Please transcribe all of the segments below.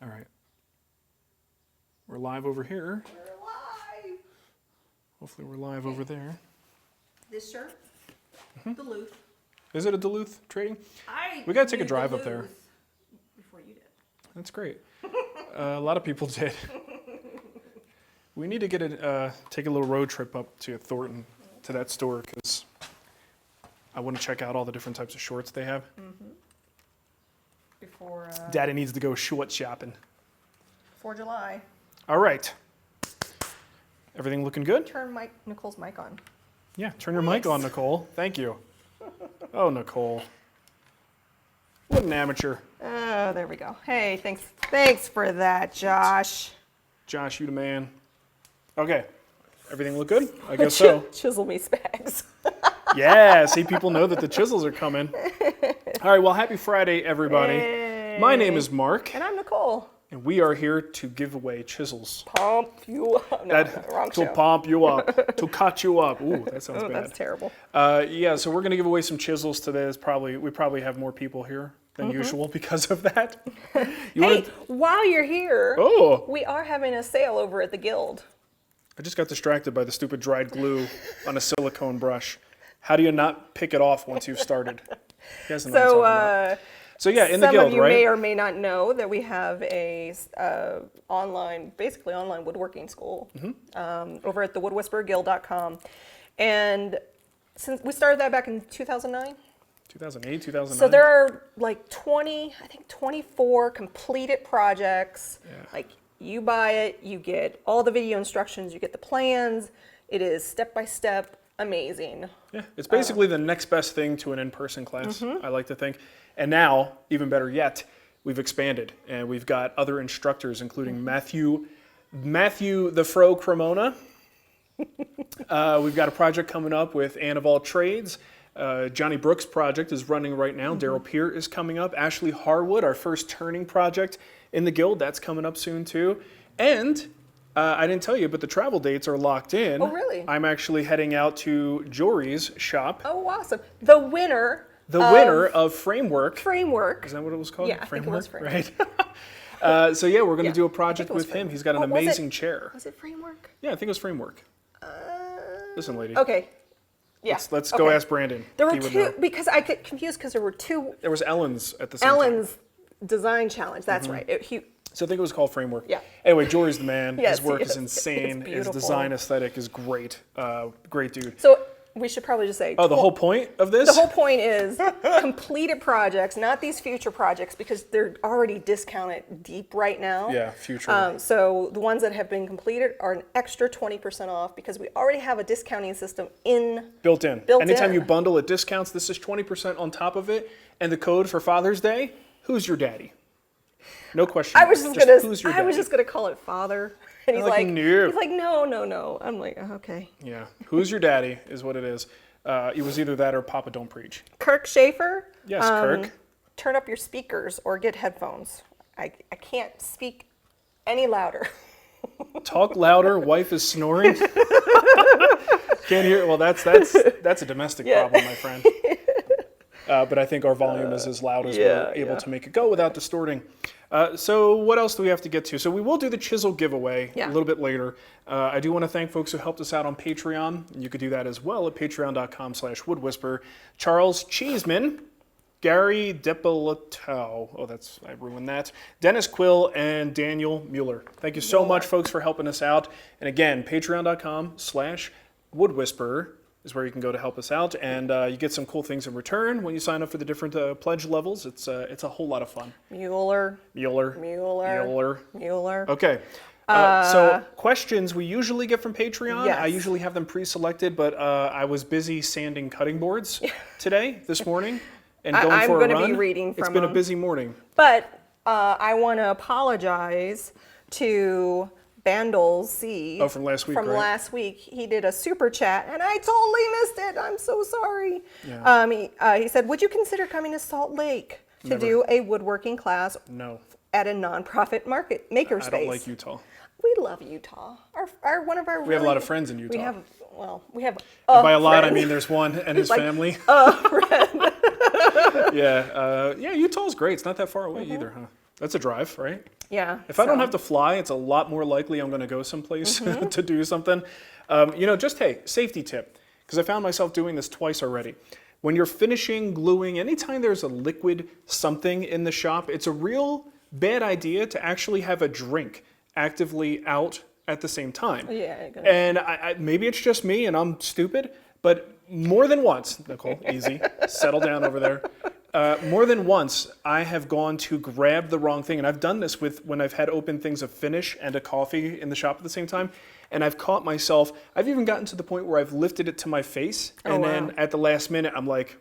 All right. We're live over here. We're live. Hopefully we're live over there. This shirt, Duluth. Is it a Duluth trading? We got to take a drive up there. Before you did. That's great. A lot of people did. We need to get take a little road trip up to Thornton to that store because I want to check out all the different types of shorts they have. Before Daddy needs to go short shopping. 4 July. All right. Everything looking good? Turn Nicole's mic on. Yeah, turn your mic on, Nicole. Thank you. Oh, Nicole. What an amateur. Oh, there we go. Hey, thanks for that, Josh. Josh, you the man. Okay. Everything look good? I guess so. Chisel me spags. Yeah, see, people know that the chisels are coming. All right, well, happy Friday, everybody. Hey. My name is Mark. And I'm Nicole. And we are here to give away chisels. Pump you up. No, wrong to show. pump you up, to cut you up. Ooh, that sounds bad. That's terrible. Yeah, so we're going to give away some chisels today. We probably have more people here than usual because of that. While you're here, we are having a sale over at the Guild. I just got distracted by the stupid dried glue on a silicone brush. How do you not pick it off once you've started? You guys know what I'm talking about. So yeah, in the Guild, right? Some of you may or may not know that we have a basically online woodworking school over at the woodwhispererguild.com. And since we started that back in 2009. 2008, 2009. So there are like 24 completed projects. Yeah. Like you buy it, you get all the video instructions, you get the plans. It is step-by-step amazing. Yeah, it's basically the next best thing to an in-person class, I like to think. And now, even better yet, we've expanded and we've got other instructors, including Matthew the Fro Cremona. We've got a project coming up with Ann of All Trades. Johnny Brooks' project is running right now. Daryl Peer is coming up. Ashley Harwood, our first turning project in the Guild, that's coming up soon too. And I didn't tell you, but the travel dates are locked in. Oh, really? I'm actually heading out to Jory's shop. Oh, awesome. The winner of Framework. Framework. Is that what it was called? Yeah, I think it was Framework. Right. So yeah, we're going to do a project with him. He's got an amazing chair. Was it Framework? Yeah, I think it was Framework. Listen, lady. Okay. Yeah. Let's go ask Brandon. There were two, because I get confused because there were two. There was Ellen's at the same time. Ellen's Design Challenge, that's right. So I think it was called Framework. Yeah. Anyway, Jory's the man. Yes, his work he is is. insane. It's His beautiful. design aesthetic is great. Great dude. So we should probably just say. Oh, the whole point of this? The whole point is completed projects, not these future projects, because they're already discounted deep right now. Yeah, future. So the ones that have been completed are an extra 20% off because we already have a discounting system built in. Anytime you bundle at discounts, this is 20% on top of it. And the code for Father's Day, who's your daddy? No question. I was just gonna call it Father. And he's like, no. I'm like, okay. Yeah. Who's your daddy is what it is. It was either that or Papa Don't Preach. Kirk Schaefer. Yes, Kirk. Turn up your speakers or get headphones. I can't speak any louder. Talk louder. Wife is snoring. Can't hear. Well, that's a domestic problem, my friend. But I think our volume is as loud as we're able to make it go without distorting. So what else do we have to get to? So we will do the chisel giveaway a little bit later. I do want to thank folks who helped us out on Patreon. You could do that as well at patreon.com/woodwhisper. Charles Cheeseman, Gary Depilato, I ruined that. Dennis Quill and Daniel Mueller. Thank you so much, folks, for helping us out. And again, patreon.com/woodwhisperer is where you can go to help us out, and you get some cool things in return when you sign up for the different pledge levels. It's a whole lot of fun. Mueller. Okay. So questions we usually get from Patreon. Yes. I usually have them pre-selected, but I was busy sanding cutting boards this morning, and going for a run. I'm going to be reading from them. It's been a busy morning. But I want to apologize to Bandles C. Oh, from last week, From right? last week. He did a super chat, and I totally missed it. I'm so sorry. Yeah. He said, would you consider coming to Salt Lake to Never. do a woodworking class No. at a nonprofit makerspace? I don't like Utah. We love Utah. One of our We have a lot of friends in Utah. We have and by a lot, friend. I mean there's one and his like family. A friend. Yeah, Utah's great. It's not that far away either, huh? That's a drive, right? Yeah. If I don't have to fly, it's a lot more likely I'm going to go someplace to do something. Just, hey, safety tip, because I found myself doing this twice already. When you're finishing, gluing, anytime there's a liquid something in the shop, it's a real bad idea to actually have a drink actively out at the same time. Yeah. And maybe it's just me and I'm stupid, but more than once, Nicole, easy, settle down over there. More than once, I have gone to grab the wrong thing, and I've done this when I've had open things of Finish and a coffee in the shop at the same time, and I've caught myself. I've even gotten to the point where I've lifted it to my face, and then at the last minute, I'm like,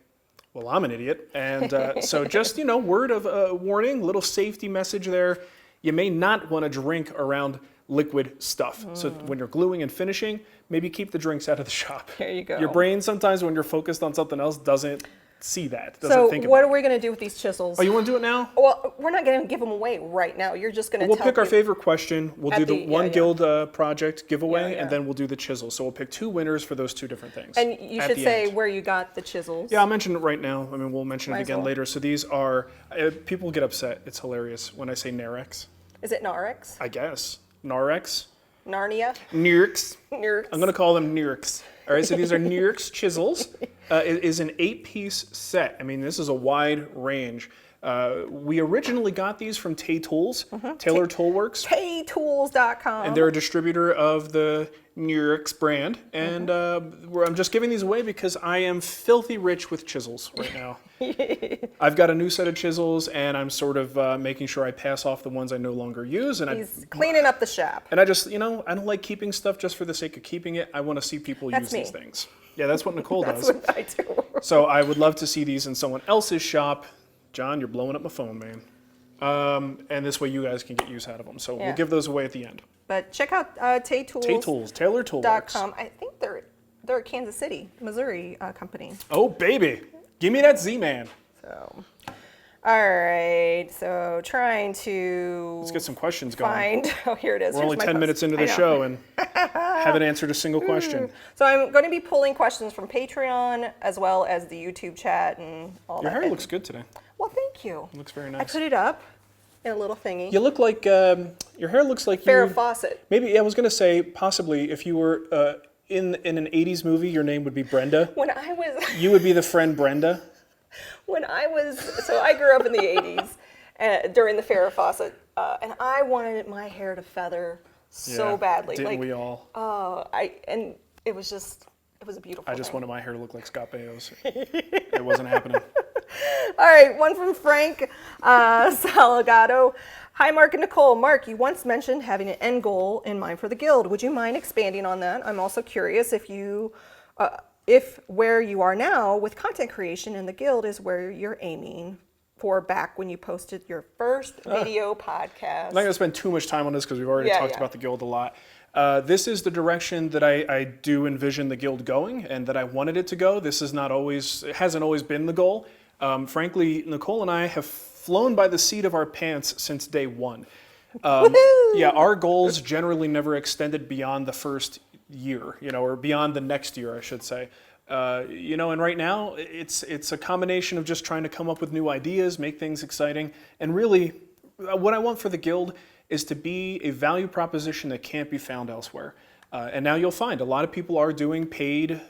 well, I'm an idiot. And so just, word of warning, little safety message there. You may not want to drink around liquid stuff. So when you're gluing and finishing, maybe keep the drinks out of the shop. There you go. Your brain sometimes when you're focused on something else doesn't see that. So what are we going to do with these chisels? Oh, you want to do it now? Well, we're not going to give them away right now. You're just going to We'll pick our favorite question. We'll do the one guild project giveaway, and then we'll do the chisel. So we'll pick 2 winners for those 2 different things. And you should say where you got the chisels. Yeah, I'll mention it right now. I mean, we'll mention it again later. So these are, people get upset. It's hilarious when I say Narex. Is it Narex? I guess. Narex. Narnia? Nerex. Nerex. I'm going to call them Nerex. All right, so these are Nerex chisels. It is an 8-piece set. I mean, this is a wide range. We originally got these from Tay Tools, Taylor Toolworks. Taytools.com. And they're a distributor of the Nerex brand. And I'm just giving these away because I am filthy rich with chisels right now. I've got a new set of chisels, and I'm sort of making sure I pass off the ones I no longer use. And he's cleaning up the shop. And I just, I don't like keeping stuff just for the sake of keeping it. I want to see people use these things. Yeah, that's what Nicole does. That's what I do. So I would love to see these in someone else's shop. John, you're blowing up my phone, man. And this way you guys can get use out of them. So we'll give those away at the end. But check out Tay Tools. Tay Tools, Taylor Toolworks. I think they're a Kansas City, Missouri company. Oh, baby. Give me that Z-Man. So, all right. So trying to... Let's get some questions going. Oh, here it is. We're only 10 minutes into the show and haven't answered a single question. So I'm going to be pulling questions from Patreon as well as the YouTube chat and all that. Your hair looks good today. Well, thank you. It looks very nice. I put it up in a little thingy. You look like, your hair looks like Farrah Fawcett. Maybe, I was going to say, possibly, if you were in an 80s movie, your name would be Brenda. When I was... You would be the friend Brenda. So I grew up in the 80s during the Farrah Fawcett, and I wanted my hair to feather so badly. Didn't we all? And it was a beautiful I just thing. wanted my hair to look like Scott Baio's. It wasn't happening. All right, one from Frank Salgado. Hi, Marc and Nicole. Marc, you once mentioned having an end goal in mind for the guild. Would you mind expanding on that? I'm also curious if where you are now with content creation in the guild is where you're aiming for back when you posted your first video podcast. I'm not going to spend too much time on this because we've already talked about the guild a lot. This is the direction that I do envision the guild going and that I wanted it to go. It hasn't always been the goal. Frankly, Nicole and I have flown by the seat of our pants since day one. Our goals generally never extended beyond the first year, or beyond the next year, I should say. And right now it's a combination of just trying to come up with new ideas, make things exciting, and really what I want for the guild is to be a value proposition that can't be found elsewhere. And now you'll find a lot of people are doing paid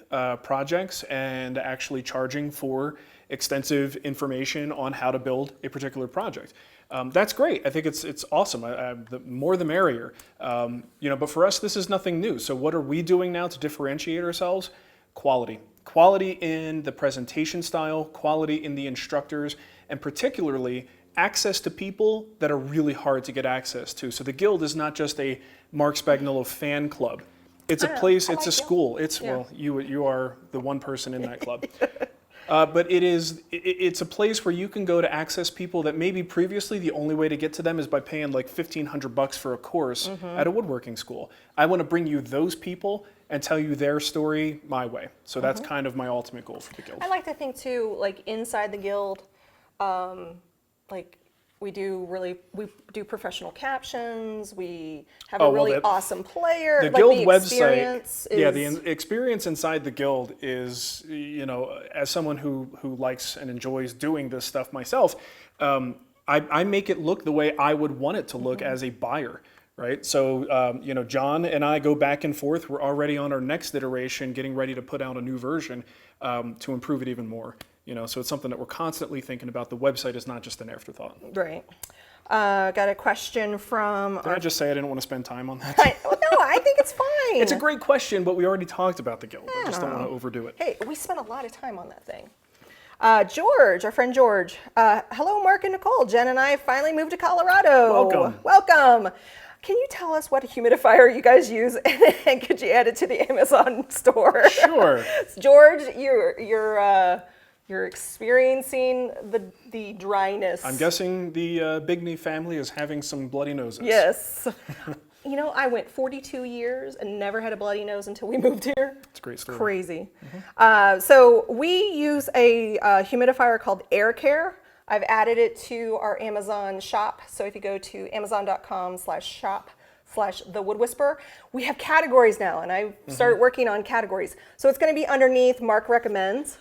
projects and actually charging for extensive information on how to build a particular project. That's great. I think it's awesome. The more the merrier. But for us, this is nothing new. So what are we doing now to differentiate ourselves? Quality. Quality in the presentation style, quality in the instructors, and particularly access to people that are really hard to get access to. So the guild is not just a Marc Spagnuolo fan club. It's a place, it's a school. You are the one person in that club. But it's a place where you can go to access people that maybe previously the only way to get to them is by paying like $1,500 for a course at a woodworking school. I want to bring you those people and tell you their story my way. So that's kind of my ultimate goal for the guild. I like to think too, like inside the guild, we do professional captions. We have a really awesome player. The guild website, the experience inside the guild is, as someone who likes and enjoys doing this stuff myself, I make it look the way I would want it to look as a buyer, right? So, John and I go back and forth. We're already on our next iteration, getting ready to put out a new version to improve it even more. So it's something that we're constantly thinking about. The website is not just an afterthought. Right. Got a question from... Did I just say I didn't want to spend time on that? No, I think it's fine. It's a great question, but we already talked about the guild. I just don't want to overdo it. Hey, we spent a lot of time on that thing. George, our friend George. Hello, Marc and Nicole. Jen and I finally moved to Colorado. Welcome. Can you tell us what humidifier you guys use, and could you add it to the Amazon store? Sure. George, you're experiencing the dryness. I'm guessing the Bigney family is having some bloody noses. Yes. I went 42 years and never had a bloody nose until we moved here. It's a great story. Crazy. So we use a humidifier called Air Care. I've added it to our Amazon shop. So if you go to amazon.com/shop/thewoodwhisperer, we have categories now, and I started working on categories. So it's going to be underneath Marc Recommends.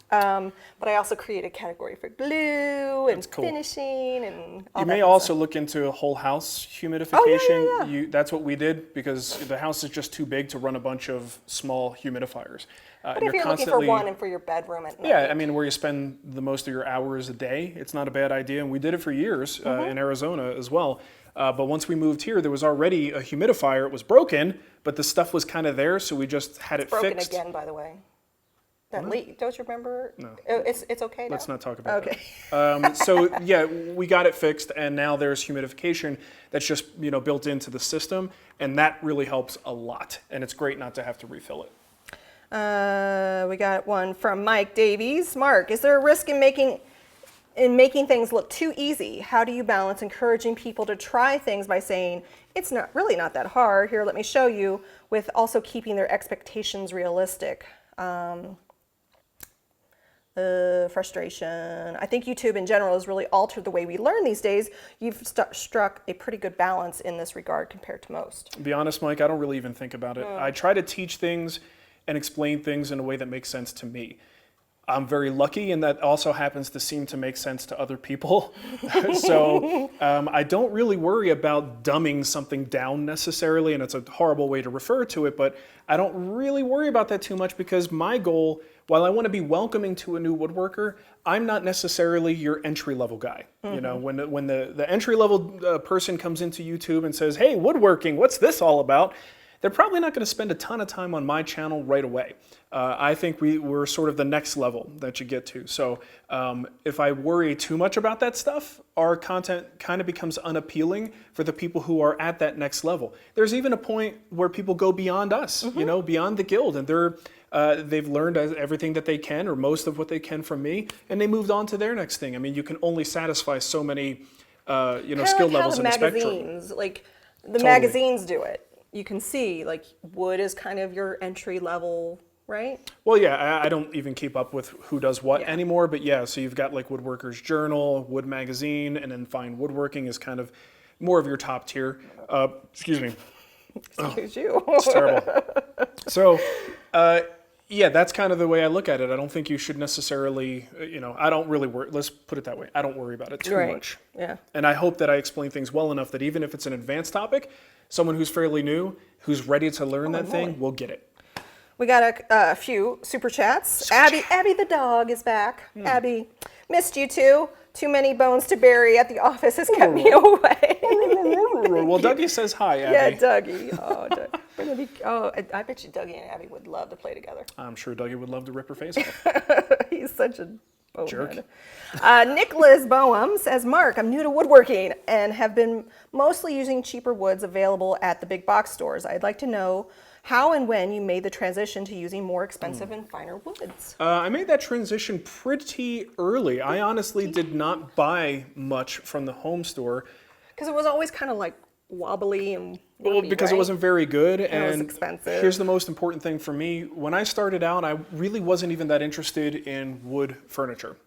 But I also create a category for glue and finishing and all that. You may also look into a whole house humidification. Yeah. That's what we did because the house is just too big to run a bunch of small humidifiers. But if you're looking for one and for your bedroom at night. Yeah, I mean, where you spend the most of your hours a day, it's not a bad idea. And we did it for years in Arizona as well. But once we moved here, there was already a humidifier. It was broken, but the stuff was kind of there, so we just had it broken fixed. Again, by the way. That leak, don't you remember? No. It's okay now? Let's not talk about that. So yeah, we got it fixed, and now there's humidification that's just built into the system, and that really helps a lot. And it's great not to have to refill it. We got one from Mike Davies. Marc, is there a risk in making things look too easy? How do you balance encouraging people to try things by saying it's really not that hard? Here, let me show you, with also keeping their expectations realistic. Frustration. I think YouTube in general has really altered the way we learn these days. You've struck a pretty good balance in this regard compared to most. To be honest, Mike, I don't really even think about it. I try to teach things and explain things in a way that makes sense to me. I'm very lucky, and that also happens to seem to make sense to other people. So I don't really worry about dumbing something down necessarily, and it's a horrible way to refer to it, but I don't really worry about that too much because my goal, while I want to be welcoming to a new woodworker, I'm not necessarily your entry-level guy. When the entry-level person comes into YouTube and says, hey, woodworking, what's this all about? They're probably not going to spend a ton of time on my channel right away. I think we're sort of the next level that you get to. So if I worry too much about that stuff, our content kind of becomes unappealing for the people who are at that next level. There's even a point where people go beyond us, beyond the guild, and they've learned everything that they can, or most of what they can from me, and they moved on to their next thing. I mean, you can only satisfy so many, skill levels in the spectrum. Like the magazines do it. You can see, like, wood is kind of your entry level, right? Well, yeah, I don't even keep up with who does what anymore, but yeah, so you've got like Woodworker's Journal, Wood Magazine, and then Fine Woodworking is kind of more of your top tier. Excuse me. Excuse you. It's terrible. So, yeah, that's kind of the way I look at it. I don't think you should necessarily, I don't really worry. Let's put it that way. I don't worry about it too much. Yeah. And I hope that I explain things well enough that even if it's an advanced topic, someone who's fairly new, who's ready to learn that thing, will get it. We got a few super chats. Abby the dog is back. Abby, missed you too. Too many bones to bury at the office has kept me away. Well, Dougie says hi, Abby. Yeah, Dougie. I bet you Dougie and Abby would love to play together. I'm sure Dougie would love to rip her face off. He's such a jerk. Nicholas Boehm says, Marc, I'm new to woodworking and have been mostly using cheaper woods available at the big box stores. I'd like to know how and when you made the transition to using more expensive and finer woods. I made that transition pretty early. I honestly did not buy much from the home store. Because it was always kind of like wobbly and Well, because it wasn't very good, and it was expensive. Here's the most important thing for me. When I started out, I really wasn't even that interested in wood furniture.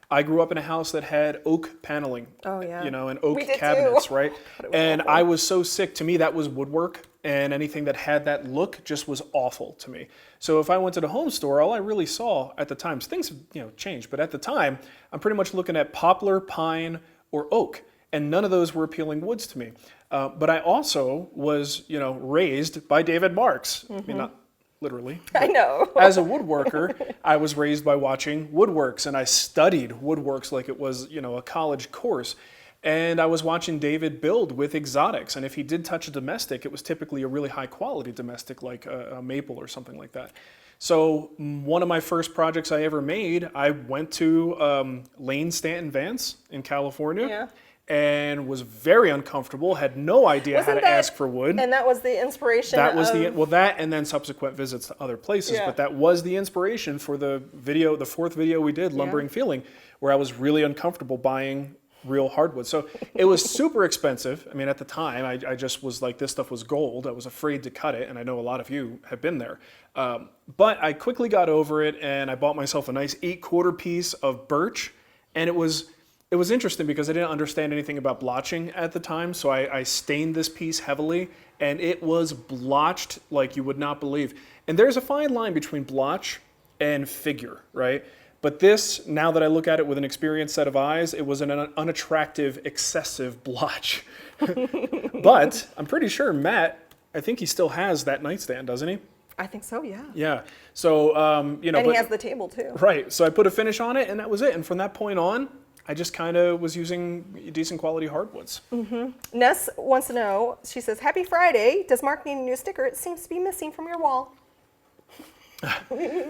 I grew up in a house that had oak paneling, and oak cabinets, too. Right? And I was so sick. To me, that was woodwork, and anything that had that look just was awful to me. So if I went to the home store, all I really saw at the time, things have changed, but at the time, I'm pretty much looking at poplar, pine, or oak. And none of those were appealing woods to me. But I also was, raised by David Marks. I mean, not literally. I know. As a woodworker, I was raised by watching Woodworks, and I studied Woodworks like it was, a college course. And I was watching David build with exotics. And if he did touch a domestic, it was typically a really high quality domestic, like a maple or something like that. So one of my first projects I ever made, I went to Lane Stanton Vance in California. And was very uncomfortable, had no idea how to ask for wood. And that was the inspiration that and then subsequent visits to other places. But that was the inspiration for the fourth video we did, Lumbering Feeling, where I was really uncomfortable buying real hardwood. So it was super expensive. I mean, at the time, I just was like, this stuff was gold. I was afraid to cut it, and I know a lot of you have been there. But I quickly got over it, and I bought myself a nice 8/4 piece of birch, and it was interesting because I didn't understand anything about blotching at the time, so I stained this piece heavily, and it was blotched like you would not believe. And there's a fine line between blotch and figure, right? But this, now that I look at it with an experienced set of eyes, it was an unattractive, excessive blotch. But I'm pretty sure Matt, I think he still has that nightstand, doesn't he? I think so, yeah. Yeah. So, And he has the table, too. Right. So I put a finish on it, and that was it. And from that point on, I just kind of was using decent quality hardwoods. Mm-hmm. Ness wants to know, she says, Happy Friday. Does Marc need a new sticker? It seems to be missing from your wall.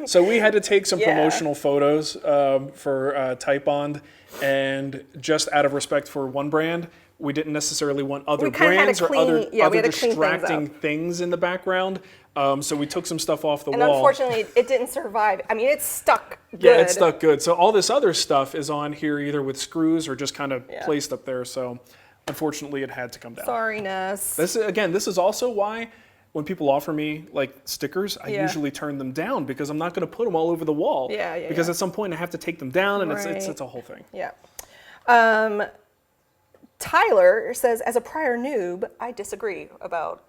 So we had to take some promotional photos for Titebond, and just out of respect for one brand, we didn't necessarily want other brands or other distracting things in the background. So we took some stuff off the wall. And unfortunately, it didn't survive. I mean, it stuck good. Yeah, it stuck good. So all this other stuff is on here either with screws or just kind of placed up there. So unfortunately, it had to come down. Sorry, Ness. This is also why when people offer me like stickers, I usually turn them down because I'm not going to put them all over the wall. Because at some point I have to take them down, and it's a whole thing. Yeah. Tyler says, as a prior noob, I disagree about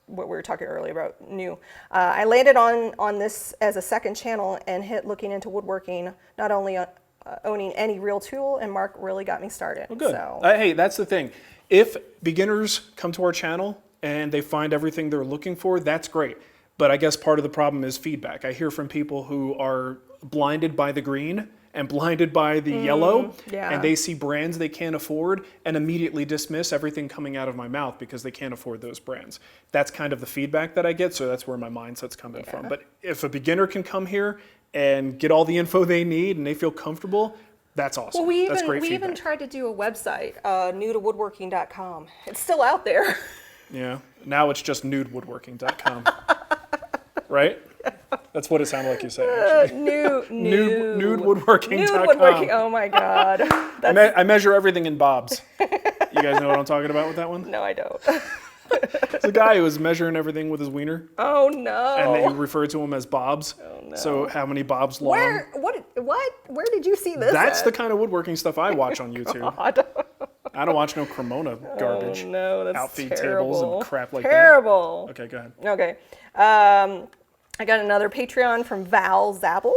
what we were talking earlier about new. I landed on this as a second channel and hit looking into woodworking, not only owning any real tool, and Marc really got me started. Well, good. So. Hey, that's the thing. If beginners come to our channel and they find everything they're looking for, that's great. But I guess part of the problem is feedback. I hear from people who are blinded by the green and blinded by the yellow, and they see brands they can't afford and immediately dismiss everything coming out of my mouth because they can't afford those brands. That's kind of the feedback that I get, so that's where my mindset's coming from. But if a beginner can come here and get all the info they need and they feel comfortable, that's awesome. Well, that's great we even tried to do a website, newtowoodworking.com. It's still out there. Yeah, now it's just nudewoodworking.com. Right? That's what it sounded like you said, actually. Nudewoodworking.com. Nudewoodworking. Oh my God. I measure everything in bobs. You guys know what I'm talking about with that one? No, I don't. It's a guy who was measuring everything with his wiener. Oh no. And they refer to him as bobs. Oh no. So how many bobs long? Where did you see this? That's the kind of woodworking stuff I watch on YouTube. God. I don't watch no Cremona garbage. Oh no, that's outfeed terrible. tables and crap like terrible. that. Okay, go ahead. Okay. I got another Patreon from Val Zabel.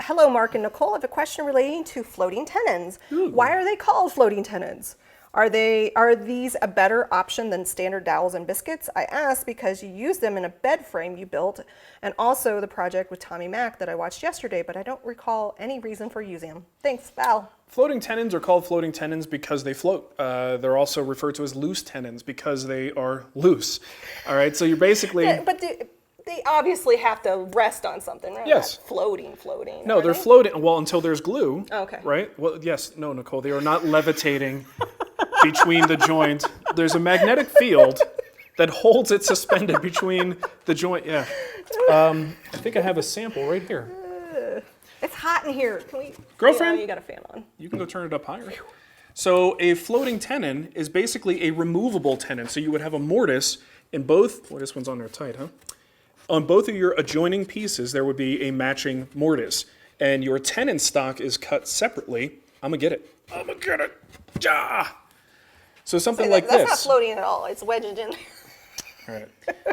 Hello, Marc and Nicole. I have a question relating to floating tenons. Ooh. Why are they called floating tenons? Are these a better option than standard dowels and biscuits? I ask because you use them in a bed frame you built, and also the project with Tommy Mac that I watched yesterday, but I don't recall any reason for using them. Thanks, Val. Floating tenons are called floating tenons because they float. They're also referred to as loose tenons because they are loose. All right, so you're basically... Yeah, but they obviously have to rest on something, right? Yes. Not floating. No, they're floating, well, until there's glue. Okay. Right? Well, yes, no, Nicole, they are not levitating between the joint. There's a magnetic field that holds it suspended between the joint. Yeah. I think I have a sample right here. It's hot in here. Can we? Girlfriend? You got a fan on. You can go turn it up higher. So a floating tenon is basically a removable tenon. So you would have a mortise in both, well, this one's on there tight, huh? On both of your adjoining pieces, there would be a matching mortise. And your tenon stock is cut separately. I'm gonna get it. Ja! So something like this. That's not floating at all. It's wedged in there. All right.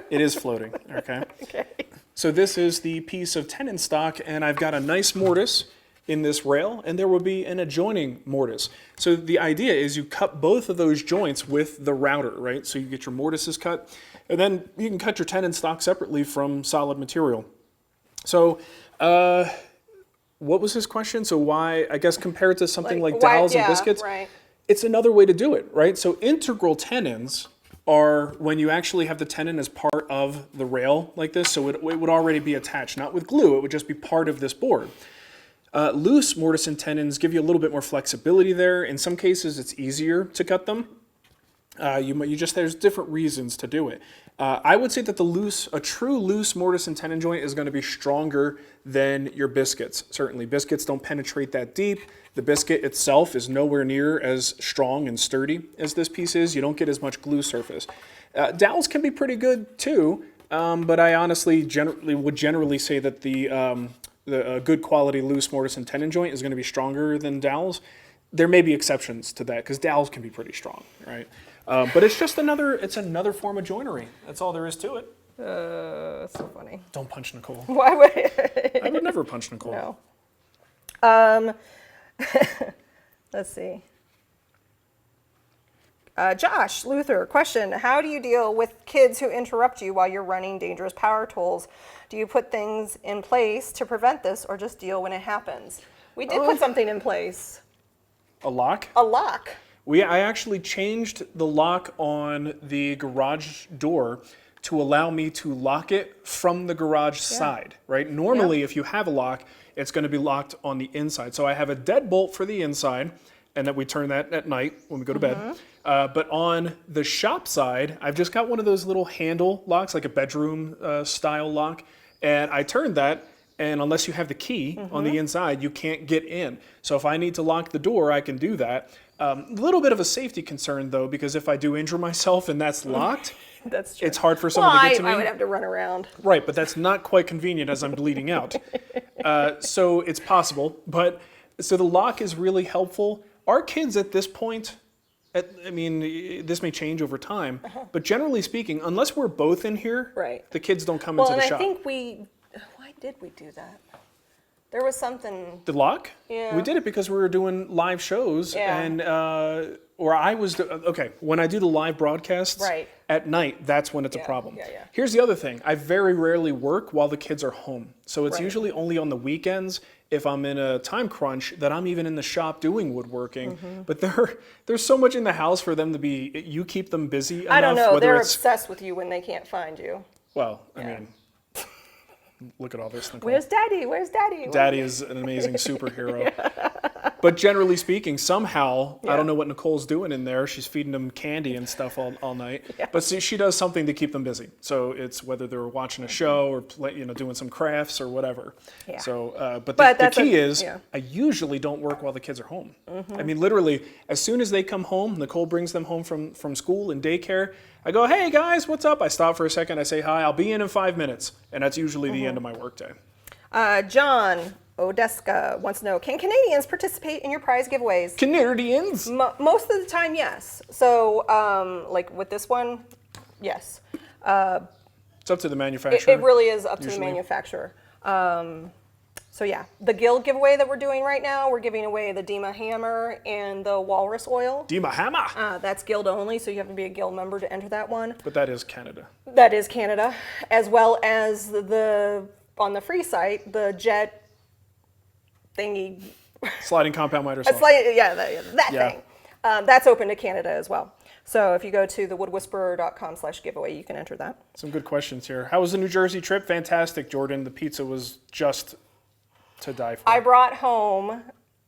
It is floating, okay? Okay. So this is the piece of tenon stock, and I've got a nice mortise in this rail, and there would be an adjoining mortise. So the idea is you cut both of those joints with the router, right? So you get your mortises cut, and then you can cut your tenon stock separately from solid material. So what was his question? So why, I guess compared to something like dowels and biscuits, it's another way to do it, right? So integral tenons are when you actually have the tenon as part of the rail like this, so it would already be attached, not with glue, it would just be part of this board. Loose mortise and tenons give you a little bit more flexibility there. In some cases, it's easier to cut them. There's different reasons to do it. I would say that a true loose mortise and tenon joint is going to be stronger than your biscuits. Certainly, biscuits don't penetrate that deep. The biscuit itself is nowhere near as strong and sturdy as this piece is. You don't get as much glue surface. Dowels can be pretty good too, but I honestly would generally say that the good quality loose mortise and tenon joint is going to be stronger than dowels. There may be exceptions to that because dowels can be pretty strong, right? But it's just another form of joinery. That's all there is to it. That's so funny. Don't punch Nicole. Why would I would never punch Nicole. No. Let's see. Josh Luther, question. How do you deal with kids who interrupt you while you're running dangerous power tools? Do you put things in place to prevent this or just deal when it happens? We did put something in place. A lock? A lock. I actually changed the lock on the garage door to allow me to lock it from the garage side, right? Normally, if you have a lock, it's going to be locked on the inside. So I have a deadbolt for the inside, and then we turn that at night when we go to bed. But on the shop side, I've just got one of those little handle locks, like a bedroom style lock, and I turned that, and unless you have the key on the inside, you can't get in. So if I need to lock the door, I can do that. A little bit of a safety concern, though, because if I do injure myself and that's locked, that's true. It's hard for someone to get to me. I would have to run around. Right, but that's not quite convenient as I'm bleeding out. So it's possible. So the lock is really helpful. Our kids at this point, this may change over time, but generally speaking, unless we're both in here, the kids don't come into the shop. Well, and I think why did we do that? There was something. The lock? Yeah. We did it because we were doing live shows, and when I do the live broadcasts at night, that's when it's a problem. Yeah. Here's the other thing: I very rarely work while the kids are home, so it's usually only on the weekends if I'm in a time crunch that I'm even in the shop doing woodworking. But there's so much in the house for them to be. You keep them busy enough. I don't know. They're obsessed with you when they can't find you. Well, I mean. Look at all this, Nicole. Where's Daddy? Where's Daddy? Daddy is an amazing superhero. But generally speaking, somehow, I don't know what Nicole's doing in there. She's feeding them candy and stuff all night. But see, she does something to keep them busy. So it's whether they're watching a show or doing some crafts or whatever. Yeah. So, but the key is, I usually don't work while the kids are home. I mean, literally, as soon as they come home, Nicole brings them home from school and daycare. I go, hey guys, what's up? I stop for a second. I say hi. I'll be in 5 minutes, and that's usually the end of my workday. John Odeska wants to know: can Canadians participate in your prize giveaways? Canadians? Most of the time, yes. So, like with this one, yes. It's up to the manufacturer. It really is up to the manufacturer. So yeah, the guild giveaway that we're doing right now, we're giving away the Dima hammer and the Walrus Oil. Dima hammer? That's guild only, so you have to be a guild member to enter that one. But that is Canada. That is Canada, as well as on the free site, the jet thingy. Sliding compound miter saw. That thing. That's open to Canada as well. So if you go to thewoodwhisperer.com/giveaway, you can enter that. Some good questions here. How was the New Jersey trip? Fantastic, Jordan. The pizza was just to die for. I brought home,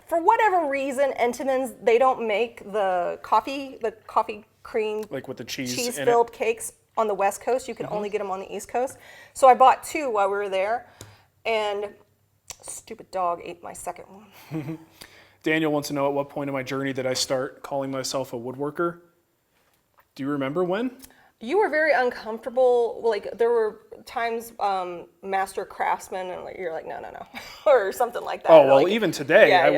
for whatever reason, Entenmann's, they don't make the coffee cream, like with the cheese-filled cakes on the West Coast. You can only get them on the East Coast. So I bought 2 while we were there, and stupid dog ate my second one. Daniel wants to know, at what point in my journey did I start calling myself a woodworker? Do you remember when? You were very uncomfortable. Like, there were times, master craftsman, and you're like, no, or something like that. Oh, well, even today, I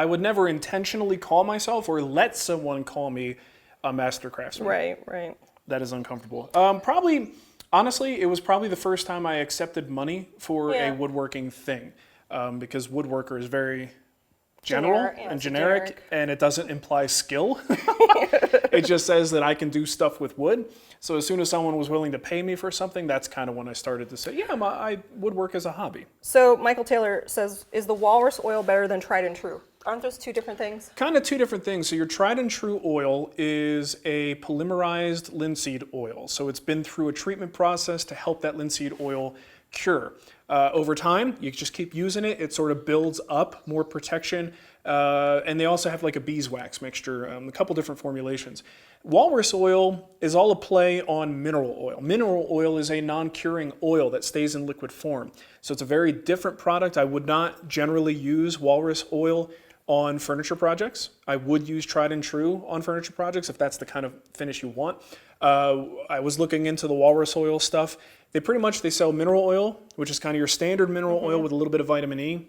would never intentionally call myself or let someone call me a master craftsman. Right. That is uncomfortable. Honestly, it was probably the first time I accepted money for a woodworking thing. because woodworker is very general and generic, and it doesn't imply skill. It just says that I can do stuff with wood. So as soon as someone was willing to pay me for something, that's kind of when I started to say, yeah, I woodwork as a hobby. So Michael Taylor says, is the Walrus Oil better than tried and true? Aren't those two different things? Kind of two different things. So your tried and true oil is a polymerized linseed oil. So it's been through a treatment process to help that linseed oil cure. Over time, you just keep using it. It sort of builds up more protection. And they also have like a beeswax mixture, a couple different formulations. Walrus oil is all a play on mineral oil. Mineral oil is a non-curing oil that stays in liquid form. So it's a very different product. I would not generally use Walrus oil on furniture projects. I would use tried and true on furniture projects if that's the kind of finish you want. I was looking into the Walrus oil stuff. They sell mineral oil, which is kind of your standard mineral oil with a little bit of vitamin E.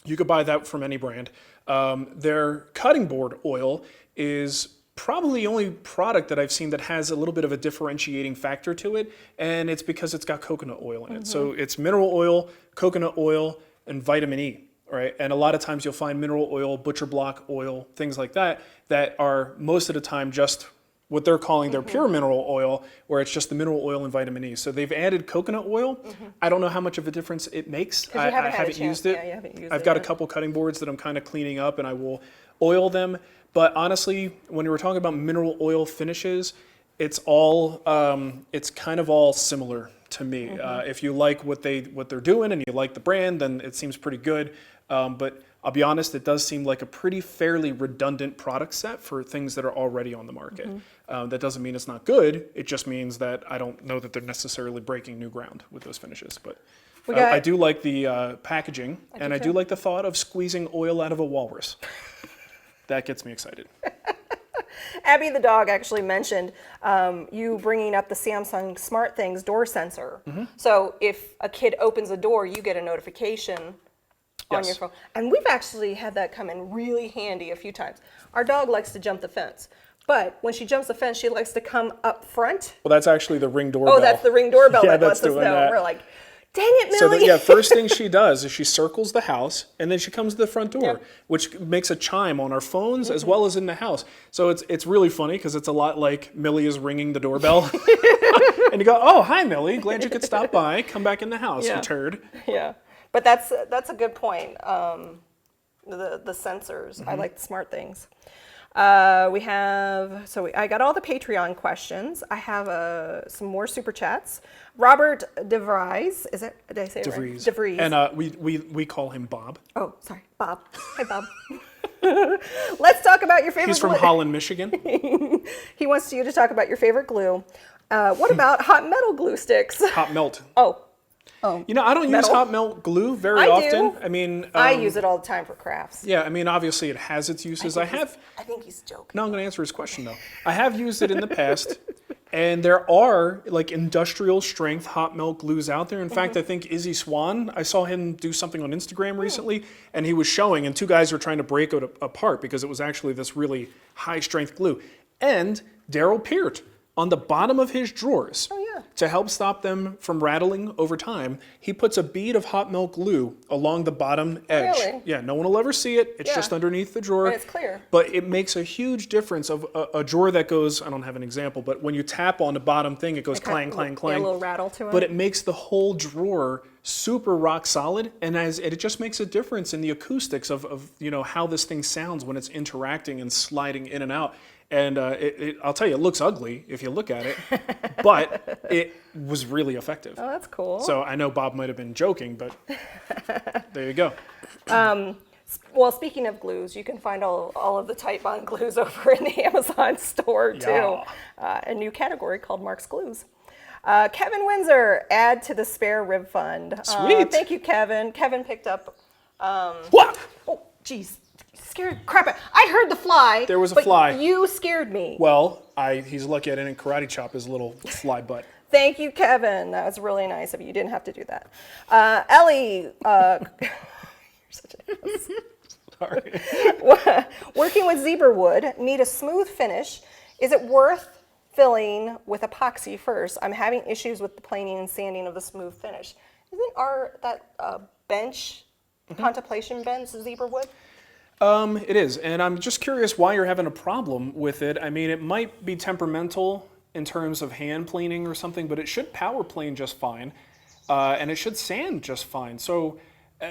You could buy that from any brand. Their cutting board oil is probably the only product that I've seen that has a little bit of a differentiating factor to it, and it's because it's got coconut oil in it. So it's mineral oil, coconut oil, and vitamin E, right? And a lot of times you'll find mineral oil, butcher block oil, things like that, that are most of the time just what they're calling their pure mineral oil, where it's just the mineral oil and vitamin E. So they've added coconut oil. I don't know how much of a difference it makes. I haven't used it. Yeah, you haven't used I've it got yet. a couple cutting boards that I'm kind of cleaning up, and I will oil them. But honestly, when you were talking about mineral oil finishes, it's kind of all similar to me. If you like what they're doing and you like the brand, then it seems pretty good. But I'll be honest, it does seem like a pretty fairly redundant product set for things that are already on the market. That doesn't mean it's not good. It just means that I don't know that they're necessarily breaking new ground with those finishes. But I do like the packaging, and I do like the thought of squeezing oil out of a walrus. That gets me excited. Abby the dog actually mentioned you bringing up the Samsung Smartthings door sensor. So if a kid opens a door, you get a notification on your phone. And we've actually had that come in really handy a few times. Our dog likes to jump the fence, but when she jumps the fence, she likes to come up front. Well, that's actually the Ring doorbell. Oh, that's the Ring doorbell Yeah, that that's lets us doing know. that. We're like, dang it, Millie. So first thing she does is she circles the house, and then she comes to the front door, which makes a chime on our phones as well as in the house. So it's really funny because it's a lot like Millie is ringing the doorbell. And you go, oh, hi, Millie. Glad you could stop by. Come back in the house, you turd. Yeah, but that's a good point. The sensors. I like the Smartthings. I got all the Patreon questions. I have some more super chats. Robert DeVries, did I say it right? DeVries. And we call him Bob. Oh, sorry, Bob. Hi, Bob. Let's talk about your favorite He's from glue. Holland, Michigan. He wants you to talk about your favorite glue. What about hot metal glue sticks? Hot melt. Oh. You know, I don't use hot melt glue very often. I mean, I use it all the time for crafts. Yeah, I mean, obviously it has its uses. I think he's joking. No, I'm going to answer his question though. I have used it in the past, and there are like industrial strength hot melt glues out there. In fact, I think Izzy Swan, I saw him do something on Instagram recently, and he was showing, and two guys were trying to break it apart because it was actually this really high strength glue. And Daryl Peart, on the bottom of his drawers, to help stop them from rattling over time, he puts a bead of hot melt glue along the bottom edge. Really? Yeah, no one will ever see it. It's just underneath the drawer. And it's clear. But it makes a huge difference of a drawer that goes, I don't have an example, but when you tap on the bottom thing, it goes clang, clang, clang. Yeah, a little rattle to it. But it makes the whole drawer super rock solid, and it just makes a difference in the acoustics of how this thing sounds when it's interacting and sliding in and out. And I'll tell you, it looks ugly if you look at it, but it was really effective. Oh, that's cool. So I know Bob might have been joking, but there you go. Well, speaking of glues, you can find all of the Titebond glues over in the Amazon store too. A new category called Marc's Glues. Kevin Windsor, add to the spare rib fund. Sweet. Thank you, Kevin. Kevin picked up. What? Oh, geez. Scared crap out. I heard the fly. There was a fly. You scared me. Well, he's lucky I didn't karate chop his little fly butt. Thank you, Kevin. That was really nice of you. You didn't have to do that. Ellie, you're such an ass. Sorry. Working with zebra wood, need a smooth finish. Is it worth filling with epoxy first? I'm having issues with the planing and sanding of the smooth finish. Isn't that bench contemplation bends zebra wood? It is, and I'm just curious why you're having a problem with it. I mean, it might be temperamental in terms of hand planing or something, but it should power plane just fine, and it should sand just fine. So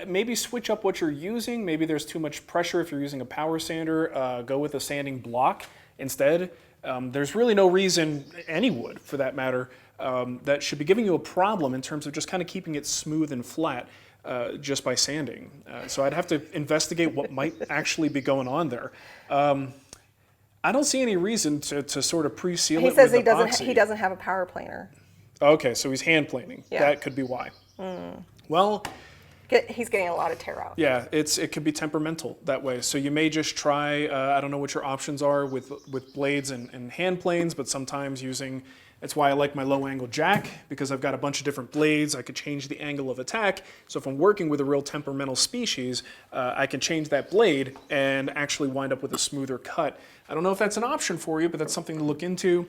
maybe switch up what you're using. Maybe there's too much pressure if you're using a power sander. Go with a sanding block instead. There's really no reason, any wood for that matter, that should be giving you a problem in terms of just kind of keeping it smooth and flat. Just by sanding. So I'd have to investigate what might actually be going on there. I don't see any reason to sort of pre-seal it with epoxy. He says he doesn't have a power planer. Okay, so he's hand planing. Yeah. That could be why. Well, he's getting a lot of tear out. yeah, it could be temperamental that way. So you may just try, I don't know what your options are with blades and hand planes, but sometimes using, that's why I like my low angle jack, because I've got a bunch of different blades. I could change the angle of attack. So if I'm working with a real temperamental species, I can change that blade and actually wind up with a smoother cut. I don't know if that's an option for you, but that's something to look into.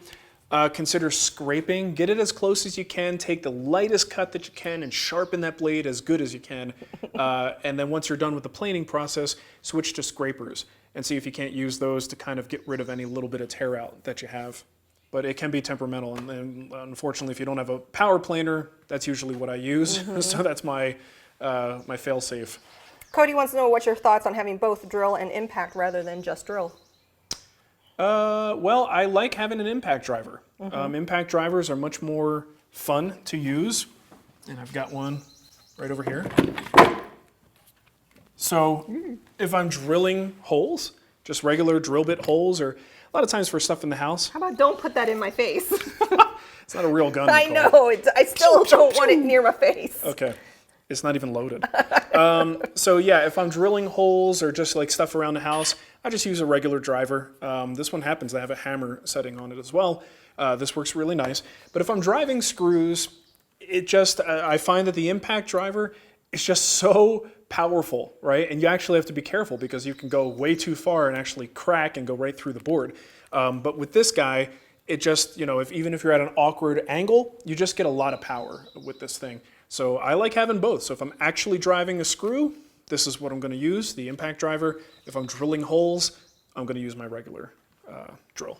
Consider scraping. Get it as close as you can. Take the lightest cut that you can and sharpen that blade as good as you can. And then once you're done with the planing process, switch to scrapers and see if you can't use those to kind of get rid of any little bit of tear out that you have. But it can be temperamental, and unfortunately, if you don't have a power planer, that's usually what I use. So that's my my fail-safe. Cody wants to know what's your thoughts on having both drill and impact rather than just drill. Well, I like having an impact driver. Impact drivers are much more fun to use, and I've got one right over here. So if I'm drilling holes, just regular drill bit holes, or a lot of times for stuff in the house. How about don't put that in my face? It's not a real gun. I Nicole. know. I still don't want it near my face. Okay. It's not even loaded. So yeah, if I'm drilling holes or just like stuff around the house, I just use a regular driver. This one happens to have a hammer setting on it as well. This works really nice. But if I'm driving screws, it just, I find that the impact driver is just so powerful, right? And you actually have to be careful because you can go way too far and actually crack and go right through the board. But with this guy, it just, you know, even if you're at an awkward angle, you just get a lot of power with this thing. So I like having both. So if I'm actually driving a screw, this is what I'm going to use, the impact driver. If I'm drilling holes, I'm going to use my regular drill.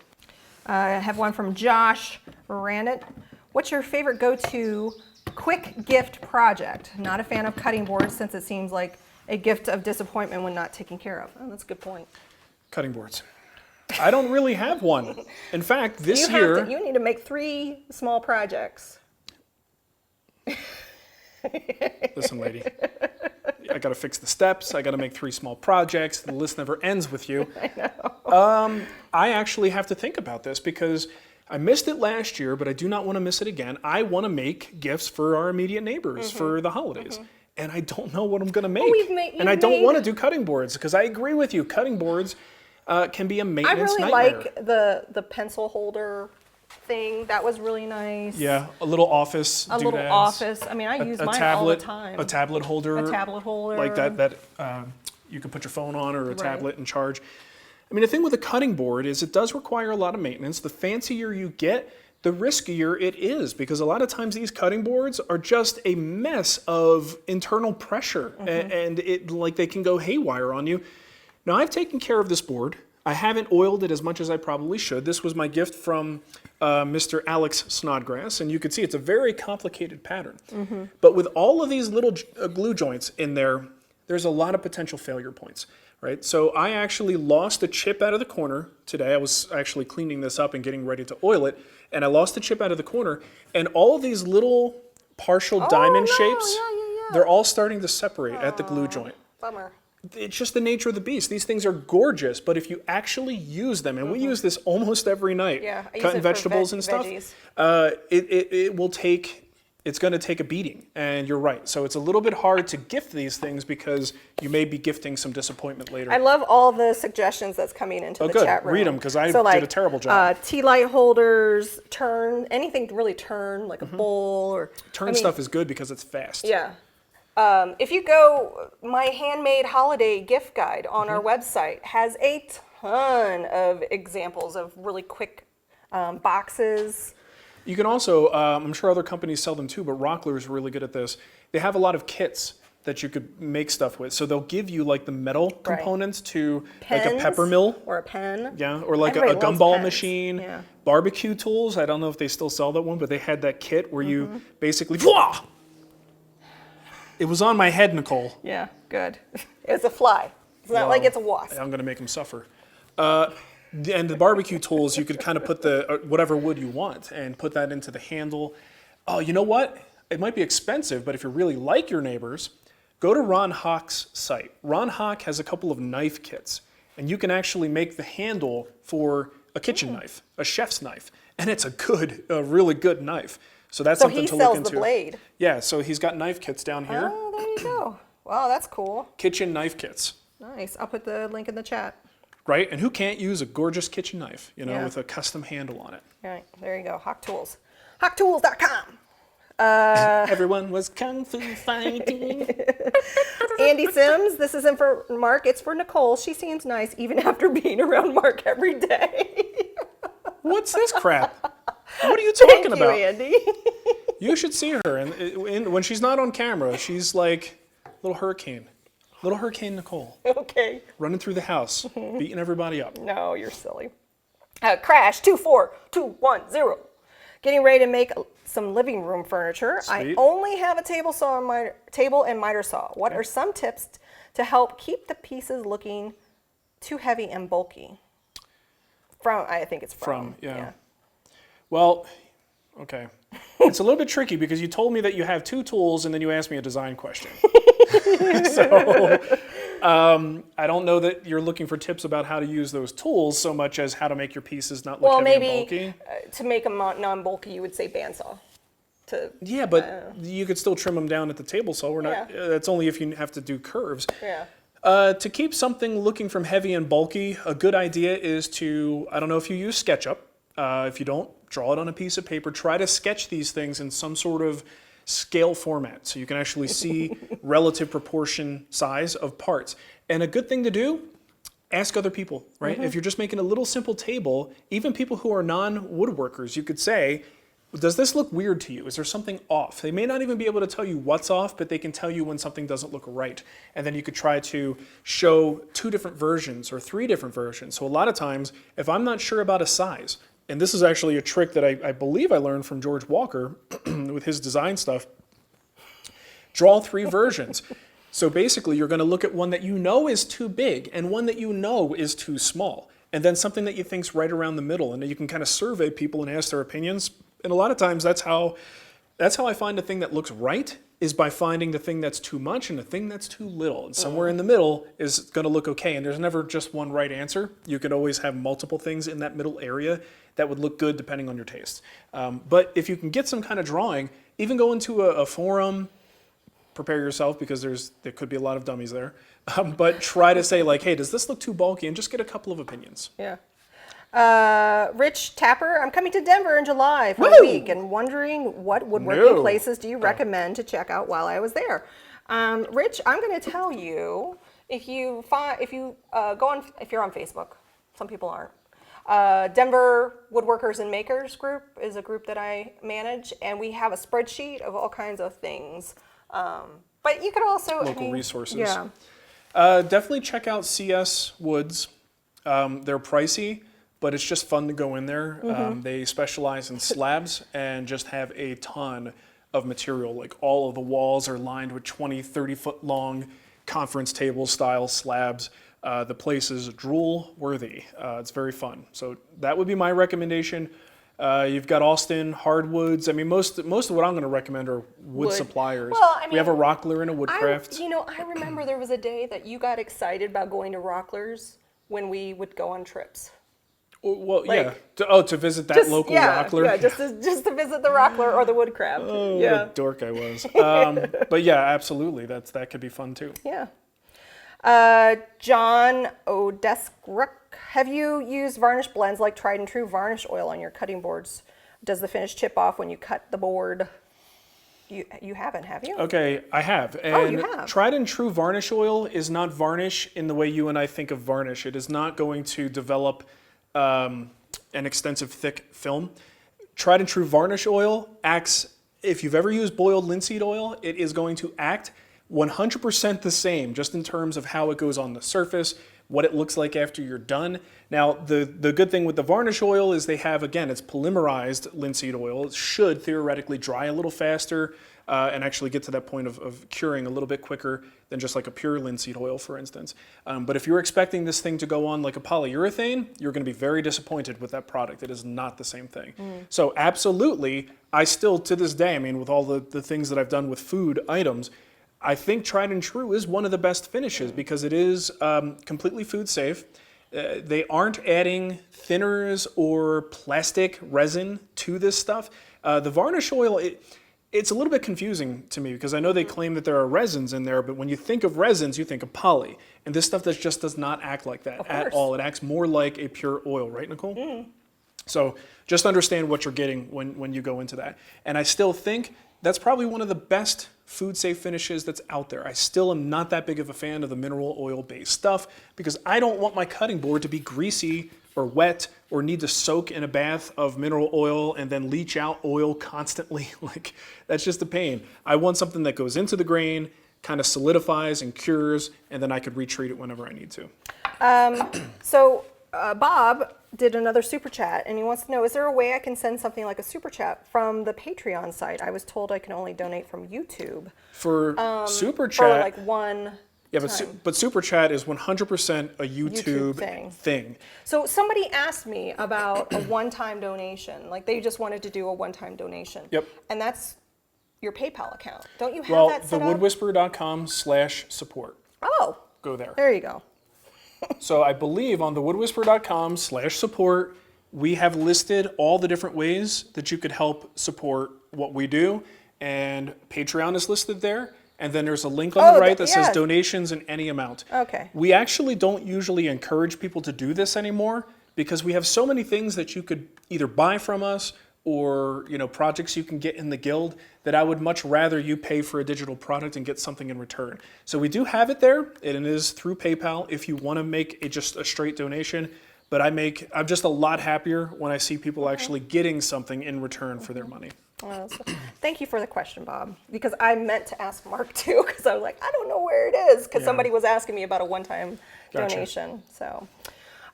I have one from Josh Rannett. What's your favorite go-to quick gift project? Not a fan of cutting boards since it seems like a gift of disappointment when not taken care of. Oh, that's a good point. Cutting boards. I don't really have one. In fact, this year... You need to make 3 small projects. Listen, lady. I got to fix the steps. I got to make 3 small projects. The list never ends with you. I know. I actually have to think about this because I missed it last year, but I do not want to miss it again. I want to make gifts for our immediate neighbors for the holidays. And I don't know what I'm going to make. And I don't want to do cutting boards because I agree with you. Cutting boards can be a maintenance nightmare. I really like the pencil holder thing. That was really nice. Yeah, a little office doodads. Little office. I mean, I use mine all the time. A tablet holder. A tablet holder. Like that you can put your phone on or a tablet and charge. I mean, the thing with a cutting board is it does require a lot of maintenance. The fancier you get, the riskier it is because a lot of times these cutting boards are just a mess of internal pressure and it like they can go haywire on you. Now, I've taken care of this board. I haven't oiled it as much as I probably should. This was my gift from Mr. Alex Snodgrass, and you can see it's a very complicated pattern. But with all of these little glue joints in there, there's a lot of potential failure points, right? So I actually lost a chip out of the corner today. I was actually cleaning this up and getting ready to oil it, and I lost a chip out of the corner, and all of these little partial diamond shapes, they're all starting to separate at the glue joint. Bummer. It's just the nature of the beast. These things are gorgeous, but if you actually use them, and we use this almost every night, cutting vegetables and stuff, it will take, it's going to take a beating, and you're right. So it's a little bit hard to gift these things because you may be gifting some disappointment later. I love all the suggestions that's coming into the chat room. Read them because I did a terrible job. Tea light holders, anything to really turn, like a bowl or... Stuff is good because it's fast. Yeah. If you go, my handmade holiday gift guide on our website has a ton of examples of really quick boxes. You can also, I'm sure other companies sell them too, but Rockler is really good at this. They have a lot of kits that you could make stuff with. So they'll give you like the metal components to Pens, like a pepper mill. Or a pen. Yeah, or like a Everybody loves gumball pens. machine. Yeah. Barbecue tools. I don't know if they still sell that one, but they had that kit where you basically, Wah! It was on my head, Nicole. Yeah, good. It's a fly. It's not like it's a wasp. I'm going to make them suffer. And the barbecue tools, you could kind of put the whatever wood you want and put that into the handle. Oh, you know what? It might be expensive, but if you really like your neighbors, go to Ron Hawk's site. Ron Hawk has a couple of knife kits, and you can actually make the handle for a kitchen knife, a chef's knife, and it's a really good knife. So that's something to look into. So he sells the blade. Yeah, so he's got knife kits down here. Oh, there you go. Wow, that's cool. Kitchen knife kits. Nice. I'll put the link in the chat. Right? And who can't use a gorgeous kitchen knife, Yeah. with a custom handle on it? All right, there you go. Hawk Tools. HawkTools.com. Everyone was kung fu fighting. Andy Sims, this isn't for Mark, it's for Nicole. She seems nice even after being around Mark every day. What's this crap? What are you talking about? Thank you, Andy. You should see her. And when she's not on camera, she's like little hurricane. Little Hurricane Nicole. Okay. Running through the house, beating everybody up. No, you're silly. Crash 24210. Getting ready to make some living room furniture. Sweet. I only have a table and miter saw. What are some tips to help keep the pieces looking too heavy and bulky? I think it's from. Yeah. Well, okay. It's a little bit tricky because you told me that you have two tools and then you asked me a design question. So I don't know that you're looking for tips about how to use those tools so much as how to make your pieces not look heavy and bulky. To make them non-bulky, you would say bandsaw. Yeah, but you could still trim them down at the table saw. That's only if you have to do curves. Yeah. To keep something looking from heavy and bulky, a good idea is to, I don't know if you use SketchUp. If you don't, draw it on a piece of paper. Try to sketch these things in some sort of scale format so you can actually see relative proportion size of parts. And a good thing to do, ask other people, right? If you're just making a little simple table, even people who are non-woodworkers, you could say, does this look weird to you? Is there something off? They may not even be able to tell you what's off, but they can tell you when something doesn't look right. And then you could try to show 2 different versions or 3 different versions. So a lot of times, if I'm not sure about a size, and this is actually a trick that I believe I learned from George Walker with his design stuff, draw 3 versions. So basically, you're going to look at one that you know is too big and one that you know is too small. And then something that you think's right around the middle. And then you can kind of survey people and ask their opinions. And a lot of times that's how I find a thing that looks right, is by finding the thing that's too much and the thing that's too little. And somewhere in the middle is going to look okay. And there's never just one right answer. You could always have multiple things in that middle area that would look good depending on your taste. But if you can get some kind of drawing, even go into a forum, prepare yourself because there could be a lot of dummies there. But try to say like, hey, does this look too bulky? And just get a couple of opinions. Yeah. Rich Tapper, I'm coming to Denver in July for a week and wondering what woodworking places do you recommend to check out while I was there. Rich, I'm going to tell you if you're on Facebook, some people aren't. Denver Woodworkers and Makers group is a group that I manage, and we have a spreadsheet of all kinds of things. But you could also local resources. Yeah. Definitely check out CS Woods. They're pricey, but it's just fun to go in there. They specialize in slabs and just have a ton of material. Like all of the walls are lined with 20, 30 foot long conference table style slabs. The place is drool worthy. It's very fun. So that would be my recommendation. You've got Austin hardwoods. I mean, most of what I'm going to recommend are wood suppliers. Well, I mean, we have a Rockler and a Woodcraft. I remember there was a day that you got excited about going to Rocklers when we would go on trips. Well, yeah. To visit that local Rockler. Yeah, just to visit the Rockler or the Woodcraft. Oh, yeah. what a dork I was. But yeah, absolutely. That could be fun too. Yeah. John Odeskruck, have you used varnish blends like tried and true varnish oil on your cutting boards? Does the finish chip off when you cut the board? You haven't, have you? Okay, I have. And you have. Tried and true varnish oil is not varnish in the way you and I think of varnish. It is not going to develop an extensive thick film. Tried and true varnish oil acts, if you've ever used boiled linseed oil, it is going to act 100% the same, just in terms of how it goes on the surface, what it looks like after you're done. Now, the good thing with the varnish oil is they have, again, it's polymerized linseed oil. It should theoretically dry a little faster and actually get to that point of curing a little bit quicker than just like a pure linseed oil, for instance. But if you're expecting this thing to go on like a polyurethane, you're going to be very disappointed with that product. It is not the same thing. So absolutely, I still, to this day, I mean, with all the things that I've done with food items, I think tried and true is one of the best finishes because it is completely food safe. They aren't adding thinners or plastic resin to this stuff. The varnish oil, it's a little bit confusing to me because I know they claim that there are resins in there, but when you think of resins, you think of poly. And this stuff just does not act like that at all. It acts more like a pure oil, right, Nicole? So just understand what you're getting when you go into that. And I still think that's probably one of the best food safe finishes that's out there. I still am not that big of a fan of the mineral oil based stuff because I don't want my cutting board to be greasy or wet or need to soak in a bath of mineral oil and then leach out oil constantly. Like, that's just a pain. I want something that goes into the grain, kind of solidifies and cures, and then I could retreat it whenever I need to. Bob did another super chat and he wants to know, is there a way I can send something like a super chat from the Patreon site? I was told I can only donate from YouTube. For super chat, for like one but super chat is 100% a YouTube thing. So somebody asked me about a one-time donation. Like they just wanted to do a one-time donation. Yep. And that's your PayPal account. Don't you have that set up? thewoodwhisperer.com/support. Oh. Go there. There you go. So I believe on thewoodwhisperer.com/support, we have listed all the different ways that you could help support what we do. And Patreon is listed there. And then there's a link on the right that says donations in any amount. Okay. We actually don't usually encourage people to do this anymore because we have so many things that you could either buy from us or projects you can get in the guild that I would much rather you pay for a digital product and get something in return. So we do have it there, and it is through PayPal if you want to make it just a straight donation. But I'm just a lot happier when I see people actually getting something in return for their money. Well, so thank you for the question, Bob, because I meant to ask Mark too, because I was like, I don't know where it is, because somebody was asking me about a one-time donation. So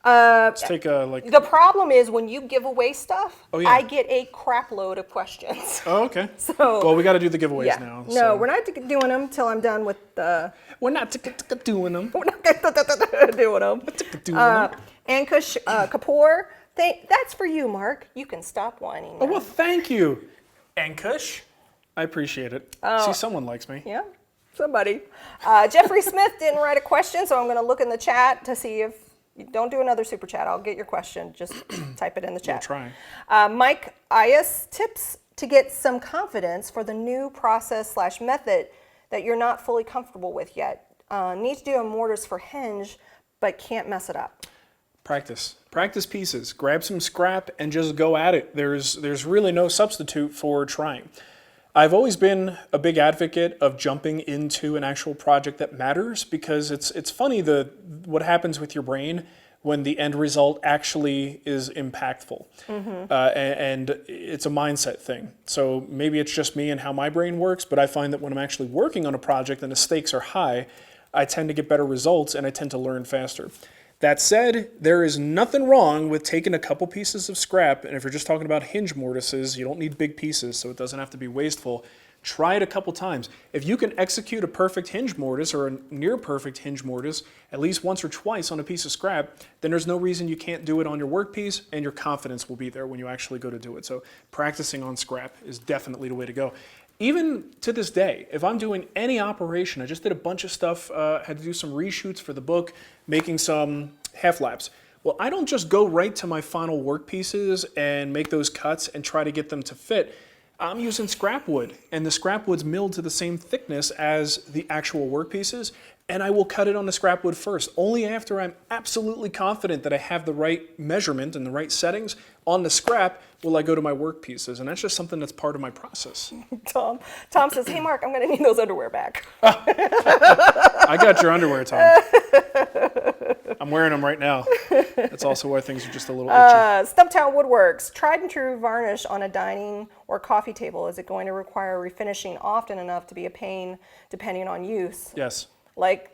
let's take the problem is when you give away stuff, I get a crap load of questions. Oh, okay. So well, we got to do the giveaways now. No, so. we're not doing them till I'm done with the. We're not doing them. We're not doing them. Ankush Kapoor, that's for you, Mark. You can stop whining now. Oh, well, thank you, Ankush. I appreciate it. See, someone likes me. Yeah, somebody. Jeffrey Smith didn't write a question, so I'm going to look in the chat to see if. Don't do another super chat. I'll get your question. Just type it in the chat. We'll try. Mike Ayas, tips to get some confidence for the new process/method that you're not fully comfortable with yet. Need to do a mortars for hinge, but can't mess it up. Practice pieces. Grab some scrap and just go at it. There's really no substitute for trying. I've always been a big advocate of jumping into an actual project that matters because it's funny what happens with your brain when the end result actually is impactful. And it's a mindset thing. So maybe it's just me and how my brain works, but I find that when I'm actually working on a project and the stakes are high, I tend to get better results and I tend to learn faster. That said, there is nothing wrong with taking a couple pieces of scrap, and if you're just talking about hinge mortises, you don't need big pieces, so it doesn't have to be wasteful. Try it a couple times. If you can execute a perfect hinge mortise or a near perfect hinge mortise at least once or twice on a piece of scrap, then there's no reason you can't do it on your workpiece, and your confidence will be there when you actually go to do it. So practicing on scrap is definitely the way to go. Even to this day, if I'm doing any operation, I just did a bunch of stuff, had to do some reshoots for the book, making some half laps. Well, I don't just go right to my final work pieces and make those cuts and try to get them to fit. I'm using scrap wood, and the scrap wood's milled to the same thickness as the actual work pieces, and I will cut it on the scrap wood first. Only after I'm absolutely confident that I have the right measurement and the right settings on the scrap will I go to my work pieces, and that's just something that's part of my process. Tom says, hey Mark, I'm going to need those underwear back. I got your underwear, Tom. I'm I'm wearing them right now. That's also why things are just a little itchy. Stumptown Woodworks. Tried and true varnish on a dining or coffee table. Is it going to require refinishing often enough to be a pain depending on use? Yes. Like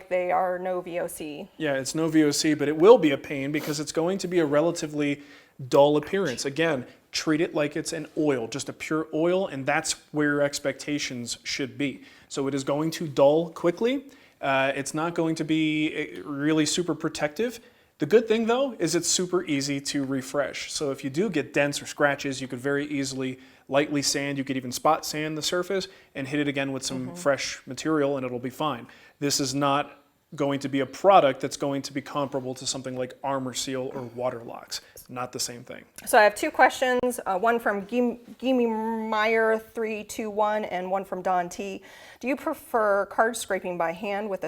they are no VOC. Yeah, it's no VOC, but it will be a pain because it's going to be a relatively dull appearance. Again, treat it like it's an oil, just a pure oil, and that's where your expectations should be. So it is going to dull quickly. It's not going to be really super protective. The good thing though is it's super easy to refresh. So if you do get dents or scratches, you could very easily lightly sand. You could even spot sand the surface and hit it again with some fresh material and it'll be fine. This is not going to be a product that's going to be comparable to something like Armor Seal or Water Locks. Not the same thing. So I have two questions, one from Gimme Meyer 321 and one from Don T. Do you prefer card scraping by hand with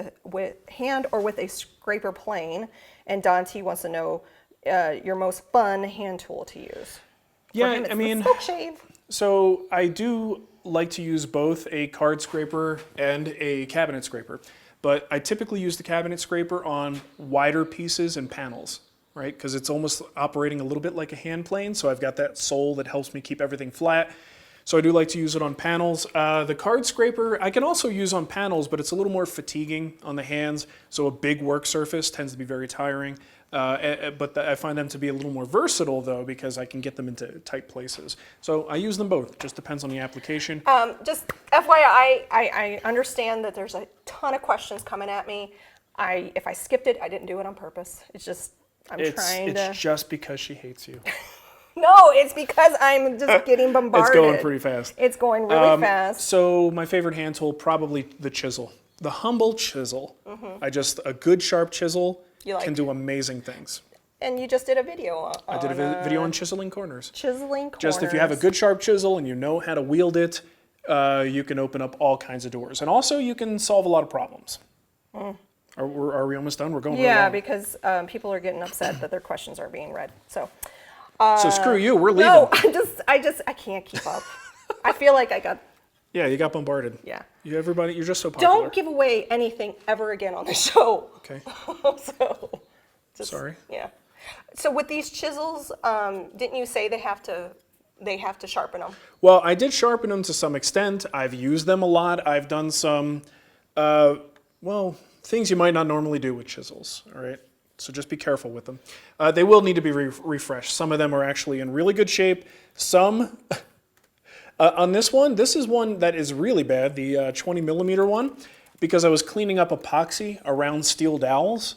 hand or with a scraper plane? And Don T wants to know your most fun hand tool to use. Yeah, I mean, silk shave. So I do like to use both a card scraper and a cabinet scraper, but I typically use the cabinet scraper on wider pieces and panels, right? Because it's almost operating a little bit like a hand plane, so I've got that sole that helps me keep everything flat. So I do like to use it on panels. The card scraper I can also use on panels, but it's a little more fatiguing on the hands, so a big work surface tends to be very tiring. But I find them to be a little more versatile though, because I can get them into tight places. So I use them both, just depends on the application. Just FYI, I understand that there's a ton of questions coming at me. If I skipped it, I didn't do it on purpose. It's just, It's just because she hates you. No, it's because I'm just getting bombarded. It's going pretty fast. It's going really fast. So my favorite hand tool, probably the chisel. The humble chisel. A good sharp chisel can do amazing things. And you just did a video on I did a video on chiseling corners. Chiseling corners. Just if you have a good sharp chisel and you know how to wield it, you can open up all kinds of doors. And also you can solve a lot of problems. Are we almost done? We're going Yeah, along. because people are getting upset that their questions are being read. So screw you, we're leaving. No, I can't keep up. I feel like I got... Yeah, you got bombarded. Yeah. You're just so popular. Don't give away anything ever again on the show. Okay. Sorry. Sorry. Yeah. So with these chisels, didn't you say they have to sharpen them? Well, I did sharpen them to some extent. I've used them a lot. I've done some, things you might not normally do with chisels, all right? So just be careful with them. They will need to be refreshed. Some of them are actually in really good shape. Some, on this is one that is really bad, the 20 millimeter one, because I was cleaning up epoxy around steel dowels,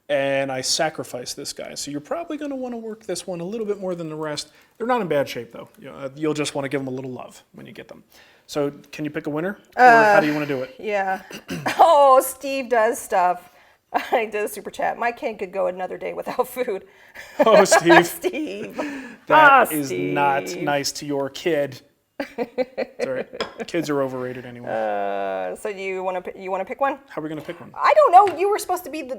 and I sacrificed this guy. So you're probably going to want to work this one a little bit more than the rest. They're not in bad shape, though. You'll just want to give them a little love when you get them. So can you pick a winner? Or how do you want to do it? Yeah. Oh, Steve does stuff. I did a super chat. My kid could go another day without food. Oh, Steve. Steve. That is not nice to your kid. It's all right. Kids are overrated anyway. So you want to pick one? How are we going to pick one? I don't know. You were supposed to be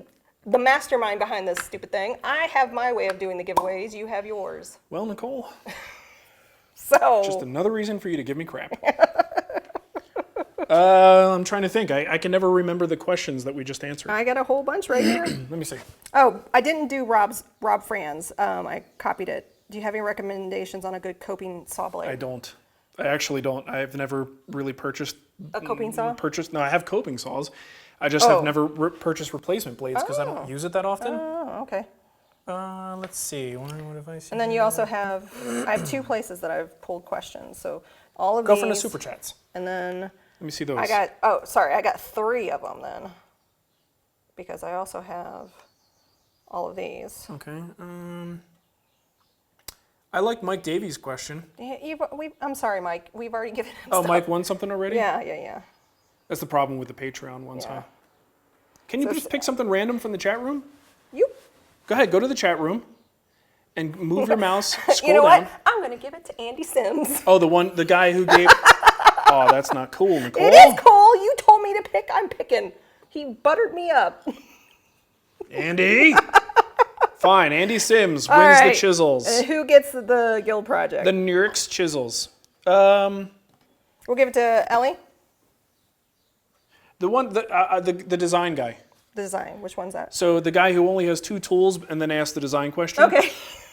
the mastermind behind this stupid thing. I have my way of doing the giveaways. You have yours. Well, Nicole. So just another reason for you to give me crap. I'm trying to think. I can never remember the questions that we just answered. I got a whole bunch right here. Let me see. Oh, I didn't do Rob Franz. I copied it. Do you have any recommendations on a good coping saw blade? I don't. I actually don't. I've never really purchased a coping saw. No, I have coping saws. I just have never purchased replacement blades because I don't use it that often. Oh, okay. Let's see. What have I seen? And then you also have, I have two places that I've pulled questions. So all of these. Go from the super chats. And then let me see those. I got 3 of them then, because I also have all of these. Okay. I like Mike Davies' question. Yeah, I'm sorry, Mike. We've already given him stuff. Oh, Mike won something already? Yeah. That's the problem with the Patreon ones, huh? Can you just pick something random from the chat room? Go ahead, go to the chat room and move your mouse, scroll down. You know what? I'm going to give it to Andy Sims. Oh, the guy who gave... Oh, that's not cool, Nicole. It is cool. You told me to pick. I'm picking. He buttered me up. Andy! Fine, Andy Sims wins the chisels. And who gets the guild project? The Nurix chisels. We'll give it to Ellie. The one, the design guy. The design. Which one's that? So the guy who only has 2 tools and then asks the design question. Okay.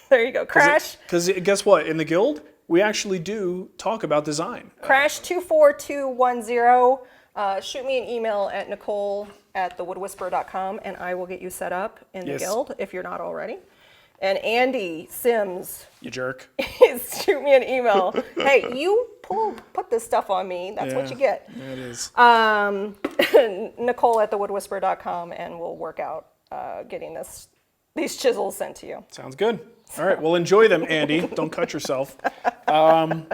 There you go. Crash. Because guess what? In the guild, we actually do talk about design. Crash 24210. Shoot me an email at nicole@thewoodwhisperer.com and I will get you set up in the guild if you're not already. And Andy Sims. You jerk. Shoot me an email. Hey, you put this stuff on me. That's what you get. Yeah, it is. Nicole@thewoodwhisperer.com and we'll work out getting these chisels sent to you. Sounds good. All right. Well, enjoy them, Andy. Don't cut yourself. What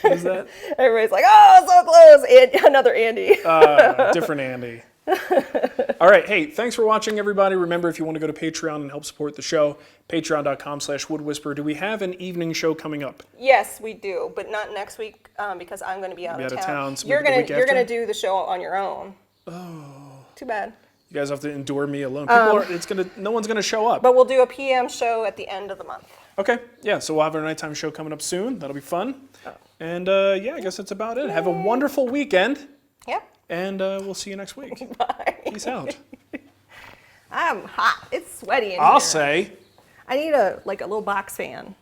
is that? Everybody's like, oh, so close. And another Andy. Different Andy. All right. Hey, thanks for watching, everybody. Remember, if you want to go to Patreon and help support the show, patreon.com/woodwhisperer. Do we have an evening show coming up? Yes, we do, but not next week because I'm going to be out of town. So you're gonna do the show on your own. Oh. Too bad. You guys have to endure me alone. No one's gonna show up. But we'll do a PM show at the end of the month. Okay. Yeah. So we'll have our nighttime show coming up soon. That'll be fun. And I guess that's about it. Have a wonderful weekend. Yeah. And we'll see you next week. Bye. Peace out. I'm hot. It's sweaty in here. I'll say. I need a little box fan.